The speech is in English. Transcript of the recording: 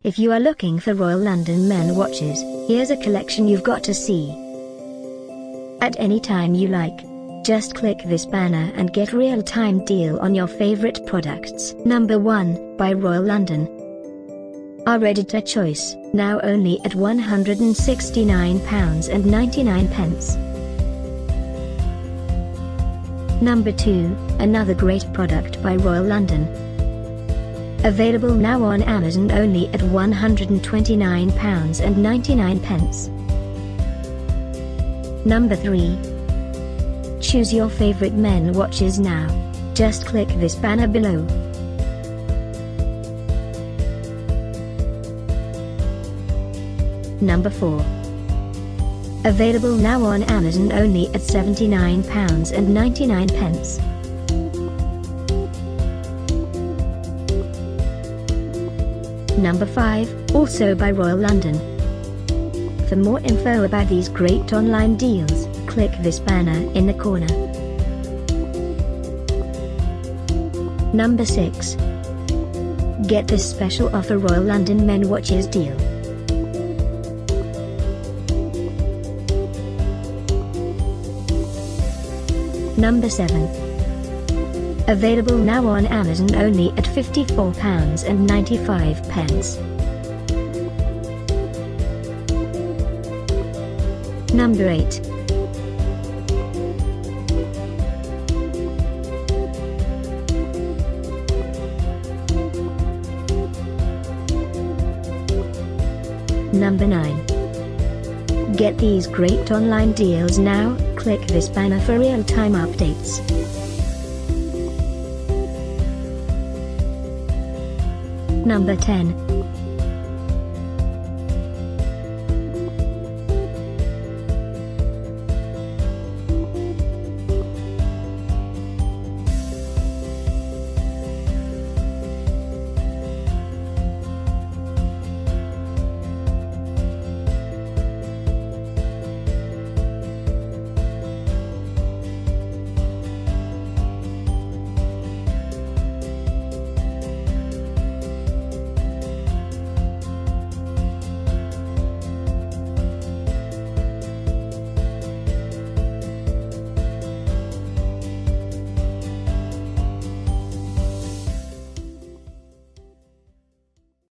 If you are looking for Royal London men watches, here's a collection you've got to see. At any time you like. Just click this banner and get real-time deal on your favorite products. Number 1, by Royal London. Our editor choice, now only at £169.99. Number 2, another great product by Royal London. Available now on Amazon only at £129.99. Number 3. Choose your favorite men watches now. Just click this banner below. Number 4. Available now on Amazon only at £79.99. Number 5, also by Royal London. For more info about these great online deals, click this banner in the corner. Number 6. Get this special offer Royal London men watches deal. Number 7. Available now on Amazon only at £54.95. Number 8. Number 9. Get these great online deals now, click this banner for real-time updates. Number 10.